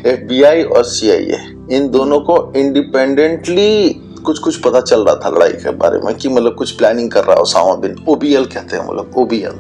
FBI और CIA इन दोनों को इंडिपेंडेंटली कुछ पता चल रहा था लड़ाई के बारे में कि मतलब कुछ प्लानिंग कर रहा है ओसामा बिन, OBL कहते हैं वो लोग, OBL।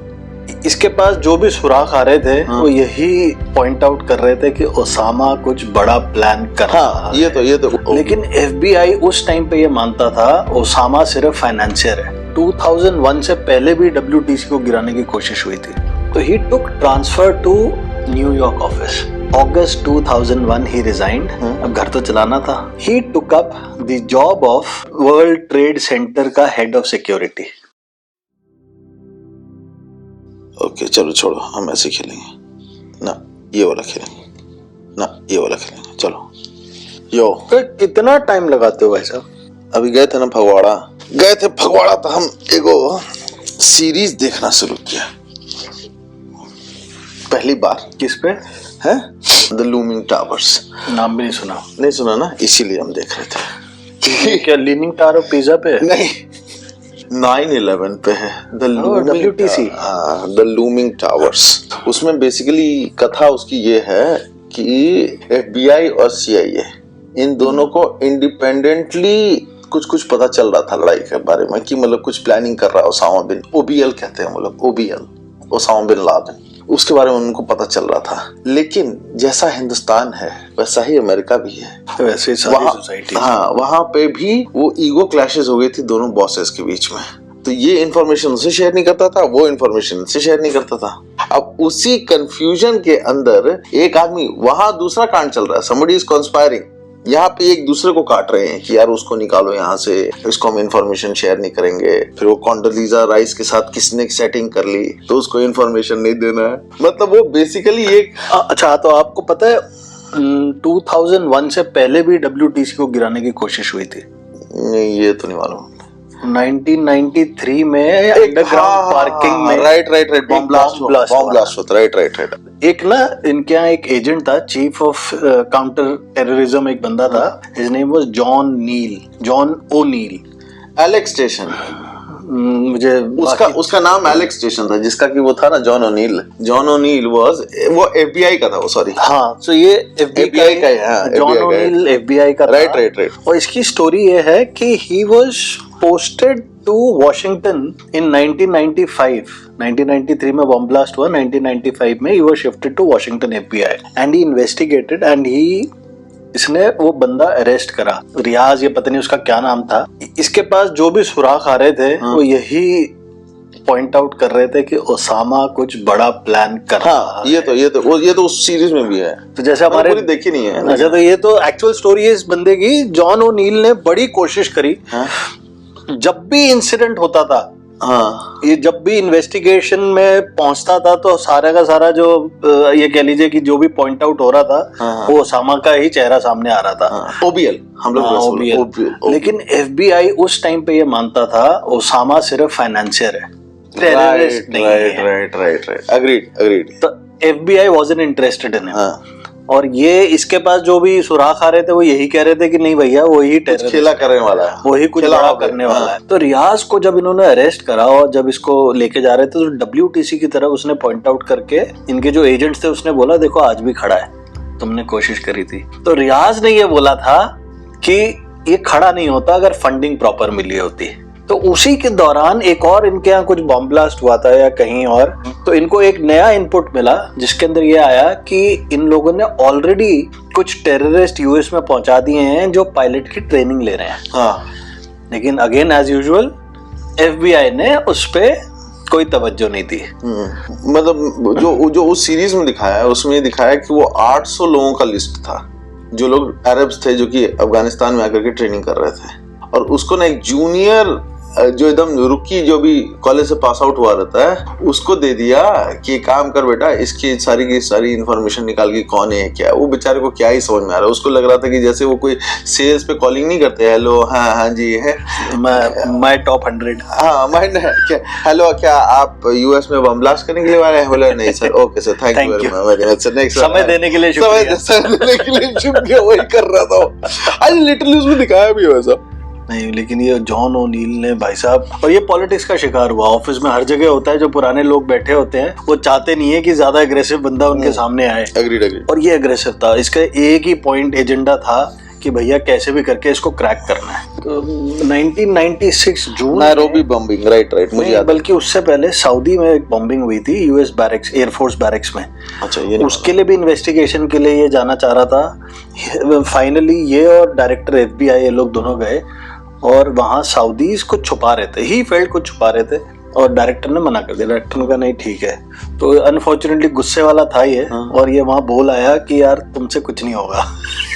इसके पास जो भी सुराग आ रहे थे वो यही पॉइंट आउट कर रहे थे कि ओसामा कुछ बड़ा प्लान कर रहा है। ये तो लेकिन FBI उस टाइम पे ये मानता था ओसामा सिर्फ फाइनेंशियर है। 2001 से पहले भी WTC को गिराने की कोशिश हुई थी। तो he took transfer to New York office. August 2001 he resigned। अब घर तो चलाना था। He took up the job of World Trade Center का head of security। ओके चलो छोड़ो, हम ऐसे खेलेंगे ना, ये वाला खेलेंगे ना, ये वाला खेलेंगे। चलो यो कितना टाइम लगाते हो भाई साहब? अभी गए थे ना फगवाड़ा, तो हम एगो सीरीज देखना शुरू किया पहली बार। किस पे है? The looming towers. नाम भी नहीं सुना ना, इसीलिए हम देख रहे थे। क्या लीनिंग टावर पिज्जा पे? नहीं, 9/11 पे है the WTC। The looming towers. उसमें बेसिकली कथा उसकी ये है कि FBI और CIA इन दोनों को इंडिपेंडेंटली कुछ पता चल रहा था लड़ाई के बारे में कि मतलब कुछ प्लानिंग कर रहा है ओसामा बिन, OBL कहते हैं वो लोग, OBL, ओसामा बिन लादेन। उसके बारे में उनको पता चल रहा था। लेकिन जैसा हिंदुस्तान है वैसा ही अमेरिका भी है, वैसे सारी सोसाइटी। हाँ, वहां पे भी वो ईगो क्लैशेस हो गई थी दोनों बॉसेस के बीच में। तो ये इन्फॉर्मेशन उसे शेयर नहीं करता था, वो इन्फॉर्मेशन उसे शेयर नहीं करता था। अब उसी कंफ्यूजन के अंदर एक आदमी, वहां दूसरा कांड चल रहा है, somebody is conspiring। यहाँ पे एक दूसरे को काट रहे हैं कि यार उसको निकालो यहाँ से, इसको हम इन्फॉर्मेशन शेयर नहीं करेंगे। फिर वो कॉन्डोलीजा राइस के साथ किसने सेटिंग कर ली तो उसको इन्फॉर्मेशन नहीं देना है। मतलब वो बेसिकली एक अच्छा, तो आपको पता है 2001 से पहले भी WTC को गिराने की कोशिश हुई थी? नहीं, ये तो नहीं मालूम। 1993 में अंडरग्राउंड पार्किंग में राइट बॉम्ब ब्लास्ट होता। राइट एक ना इनके यहाँ एक एजेंट था, चीफ ऑफ काउंटर टेररिज्म एक बंदा था, his name was John O'Neill. Alex station, मुझे उसका नाम एलेक्स स्टेशन था, जिसका कि वो था ना जॉन ओनील वो FBI का था वो, सॉरी। हाँ, तो ये FBI का है, जॉन ओनील FBI का था। राइट। और इसकी स्टोरी ये है कि he was posted to Washington in 1993 में बॉम्ब ब्लास्ट हुआ। 1995 में he was shifted to Washington FBI and he investigated and इसने वो बंदा अरेस्ट करा, रियाज, ये पता नहीं उसका क्या नाम था। इसके पास जो भी सुराग आ रहे थे वो यही पॉइंट आउट कर रहे थे कि ओसामा कुछ बड़ा प्लान कर रहा है। ये तो उस सीरीज में भी है। तो जैसे हमारे पूरी देखी नहीं है। अच्छा, तो ये तो एक्चुअल स्टोरी है इस बंदे की। जॉन ओनील ने बड़ी कोशिश करी, जब भी इंसिडेंट होता था, ये जब भी इन्वेस्टिगेशन में पहुंचता था तो सारा का सारा जो ये कह लीजिए कि जो भी पॉइंट आउट हो रहा था वो ओसामा का ही चेहरा सामने आ रहा था। OBL हम लोग OBL। लेकिन FBI उस टाइम पे ये मानता था ओसामा सिर्फ फाइनेंशियर है, टेररिस्ट नहीं है। Right agreed. तो FBI wasn't interested in him। और ये इसके पास जो भी सुराग आ रहे थे वो यही कह रहे थे कि नहीं भैया वही खेला करने वाला है, वही कुछ बड़ा करने वाला है। तो रियाज को जब इन्होंने अरेस्ट करा और जब इसको लेके जा रहे थे तो WTC की तरफ उसने पॉइंट आउट करके इनके जो एजेंट्स थे उसने बोला देखो आज भी खड़ा है, तुमने कोशिश करी थी। तो रियाज ने ये बोला था कि ये खड़ा नहीं होता अगर फंडिंग प्रॉपर मिली होती। तो उसी के दौरान एक और इनके यहाँ कुछ बॉम्ब ब्लास्ट हुआ था या कहीं और, तो इनको एक नया इनपुट मिला जिसके अंदर ये आया कि इन लोगों ने ऑलरेडी कुछ टेररिस्ट US में पहुंचा दिए हैं जो पायलट की ट्रेनिंग ले रहे हैं। लेकिन अगेन एज यूजुअल FBI ने उस पे कोई तवज्जो नहीं दी। मतलब जो उस सीरीज में दिखाया है उसमें दिखाया कि वो 800 लोगों का लिस्ट था जो लोग अरब्स थे जो कि अफगानिस्तान में आकर के ट्रेनिंग कर रहे थे। और उसको ना एक जूनियर जो एकदम रुकी जो भी कॉलेज से पास आउट हुआ रहता है उसको दे दिया कि काम कर बेटा, इसकी सारी की सारी इन्फॉर्मेशन निकाल के कौन है क्या। वो बेचारे को क्या ही समझ में आ रहा है, उसको लग रहा था कि जैसे वो कोई सेल्स पे कॉलिंग नहीं करते, हेलो हाँ जी है मैं टॉप 100, हाँ मैं क्या हेलो क्या आप US में बम ब्लास्ट करने के लिए आए हैं? बोला नहीं sir, okay sir thank you very much sir, next समय देने के लिए शुक्रिया। वही कर रहा था। आज लिटरली उसमें दिखाया भी वैसा नहीं, लेकिन ये जॉन ओनील ने भाई साहब, और ये पॉलिटिक्स का शिकार हुआ। ऑफिस में हर जगह होता है, जो पुराने लोग बैठे होते हैं वो चाहते नहीं है कि ज्यादा एग्रेसिव बंदा उनके सामने आए। एग्रीड। और ये एग्रेसिव था। इसका एक ही पॉइंट एजेंडा था कि भैया कैसे भी करके इसको क्रैक करना है। तो 1996 जून नायरोबी बॉम्बिंग, राइट मुझे याद, बल्कि उससे पहले सऊदी में एक बॉम्बिंग हुई थी यूएस बैरक्स, एयरफोर्स बैरक्स में। अच्छा, ये उसके लिए भी इन्वेस्टिगेशन के लिए ये जाना चाह रहा था। फाइनली ये और डायरेक्टर FBI ये लोग दोनों गए और वहाँ सऊदीज को छुपा रहे थे, ही फेल्ड को छुपा रहे थे, और डायरेक्टर ने मना कर दिया। डायरेक्टर ने कहा नहीं ठीक है। तो अनफॉर्चुनेटली गुस्से वाला था ये, और ये वहाँ बोल आया कि यार तुमसे कुछ नहीं होगा।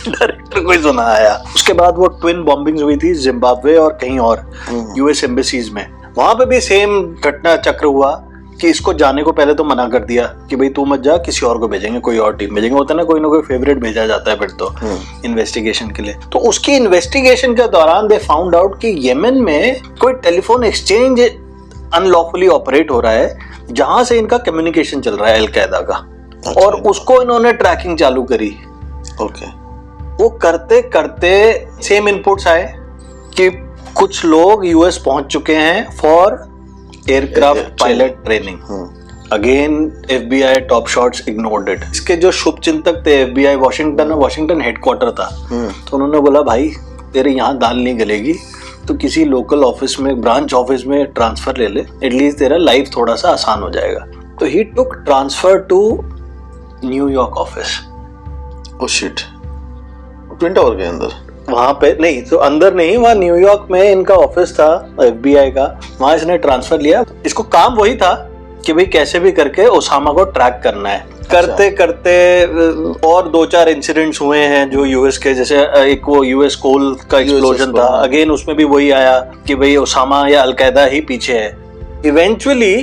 डायरेक्टर को ही सुना आया। उसके बाद वो ट्विन बॉम्बिंग्स हुई थी जिम्बाब्वे और कहीं और यूएस एम्बेसीज में। वहां पे भी सेम घटना चक्र हुआ कि इसको जाने को पहले तो मना कर दिया कि भाई तू मत जा, किसी और को भेजेंगे, कोई और टीम भेजेंगे। होता है ना कोई फेवरेट भेजा जाता है फिर तो इन्वेस्टिगेशन के लिए। तो उसकी इन्वेस्टिगेशन के दौरान दे फाउंड आउट कि येमेन में कोई टेलीफोन एक्सचेंज अनलॉफुली ऑपरेट हो रहा है, जहां से इनका कम्युनिकेशन चल रहा है अलकायदा का। अच्छा, और उसको इन्होंने ट्रैकिंग चालू करी। ओके। वो करते करते सेम इनपुट्स आए कि कुछ लोग यूएस पहुंच चुके हैं for aircraft pilot training. Again FBI top shots ignored it. इसके जो शुभ चिंतक थे FBI वॉशिंगटन हेडक्वार्टर था, तो उन्होंने बोला भाई तेरे यहाँ दाल नहीं गलेगी, तो किसी लोकल ऑफिस में, ब्रांच ऑफिस में ट्रांसफर ले ले, एटलीस्ट तेरा लाइफ थोड़ा सा आसान हो जाएगा। तो he took transfer to New York office. Oh shit, twin tower के अंदर? वहां पे नहीं, तो अंदर नहीं, वहां न्यूयॉर्क में इनका ऑफिस था FBI का, वहां इसने ट्रांसफर लिया। इसको काम वही था कि भाई कैसे भी करके ओसामा को ट्रैक करना है। करते करते और 2-4 इंसिडेंट्स हुए हैं जो यूएस के, जैसे एक वो यूएस कोल का एक्सप्लोजन था, अगेन उसमें भी वही आया कि भाई ओसामा या अलकायदा ही पीछे है। इवेंचुअली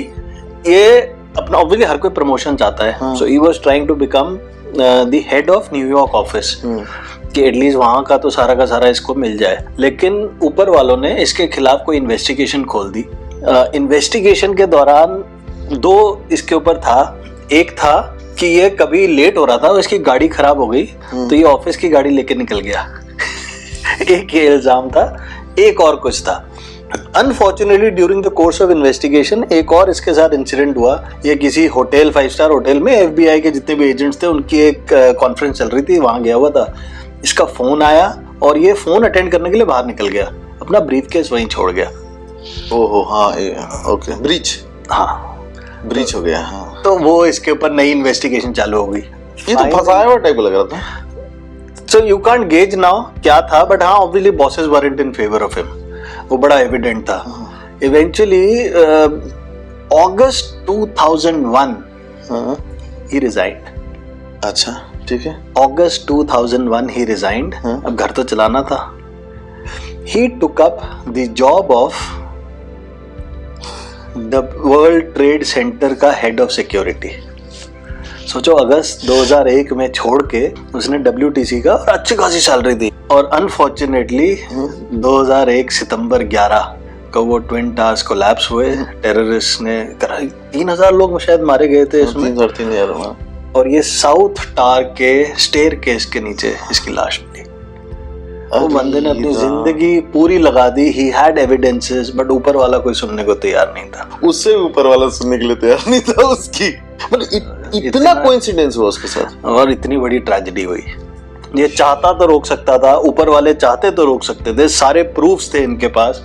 ये अपना, ऑब्वियसली हर कोई प्रमोशन चाहता है, so he was trying to become the head of New York office, कि एटलीस्ट वहां का तो सारा का सारा इसको मिल जाए। लेकिन ऊपर वालों ने इसके खिलाफ कोई इन्वेस्टिगेशन खोल दी। इन्वेस्टिगेशन के दौरान 2 इसके ऊपर था। एक था कि ये कभी लेट हो रहा था, इसकी गाड़ी खराब हो गई, तो ये ऑफिस की गाड़ी लेके निकल गया। एक ये इल्जाम था। एक और कुछ था। Unfortunately during the course of investigation एक और इसके साथ इंसिडेंट हुआ। ये किसी होटल, 5 स्टार होटल में FBI के जितने भी एजेंट्स थे उनकी एक कॉन्फ्रेंस चल रही थी, वहां गया हुआ था। इसका फोन आया और ये फोन अटेंड करने के लिए बाहर निकल गया, अपना ब्रीफकेस वहीं छोड़ गया। ओहो, हाँ ओके, ब्रीच, हाँ ब्रीच हो गया। हाँ, तो वो इसके ऊपर नई इन्वेस्टिगेशन चालू हो गई। ये तो फंसाया हुआ टाइप लग रहा था। So you can't gauge now क्या था, बट हाँ obviously bosses weren't in favour of him, वो बड़ा एविडेंट था। Eventually August 2001 he resigned. अच्छा, ठीक है। August 2001 he resigned. अब घर तो चलाना था। He took up the job of the World Trade Center का हेड ऑफ सिक्योरिटी। सोचो, अगस्त 2001 में छोड़ के उसने WTC का, और अच्छी खासी सैलरी दी। और अनफॉर्चुनेटली 2001 सितंबर 11 को वो ट्विन टावर्स कोलैप्स हुए। टेररिस्ट ने करा, 3000 लोग शायद मारे गए थे इसमें। 3,000। और ये साउथ टावर के स्टेयर केस के नीचे इसकी लाश मिली। वो बंदे ने अपनी जिंदगी पूरी लगा दी। ही हैड एविडेंसेस, बट ऊपर वाला कोई सुनने को तैयार नहीं था। उससे भी ऊपर वाला सुनने के लिए तैयार नहीं था उसकी। मतलब इतना कोइंसिडेंस हुआ उसके साथ, और इतनी बड़ी ट्रेजेडी हुई। ये चाहता तो रोक सकता था, ऊपर वाले चाहते तो रोक सकते थे, सारे प्रूफ्स थे इनके पास,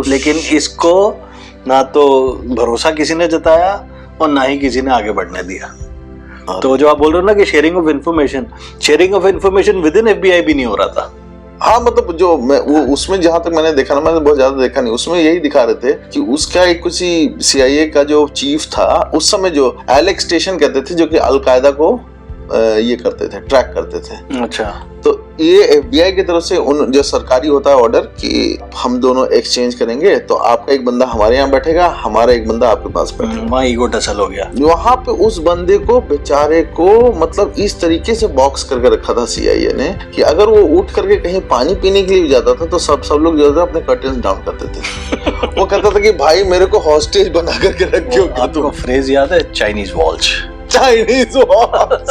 लेकिन इसको ना तो भरोसा किसी ने जताया और ना ही किसी ने आगे बढ़ने दिया। तो जो आप बोल रहे हो ना कि sharing of information with in FBI भी नहीं हो रहा था। हाँ, मतलब जो मैं वो उसमें जहां तक मैंने देखा ना, मैंने बहुत ज्यादा देखा नहीं, उसमें यही दिखा रहे थे कि उसका एक कुछ CIA का जो चीफ था उस समय, जो एलेक्स स्टेशन कहते थे, जो कि अलकायदा को ये करते थे, ट्रैक करते थे। अच्छा। तो ये FBI की तरफ से उन जो सरकारी होता है ऑर्डर कि हम दोनों एक्सचेंज करेंगे, तो आपका एक बंदा हमारे यहाँ बैठेगा, हमारा एक बंदा आपके पास बैठेगा। वहाँ ईगो टसल हो गया। वहां पे उस बंदे को, बेचारे को, मतलब इस तरीके से बॉक्स करके रखा था CIA ने कि अगर वो उठ करके कहीं पानी पीने के लिए भी जाता था तो सब लोग जो था अपने कर्टन्स डाउन करते थे। वो कहता था कि भाई मेरे को हॉस्टेज बना करके रखियो। आपको फ्रेज याद है, चाइनीज वॉल्स? Chinese walls.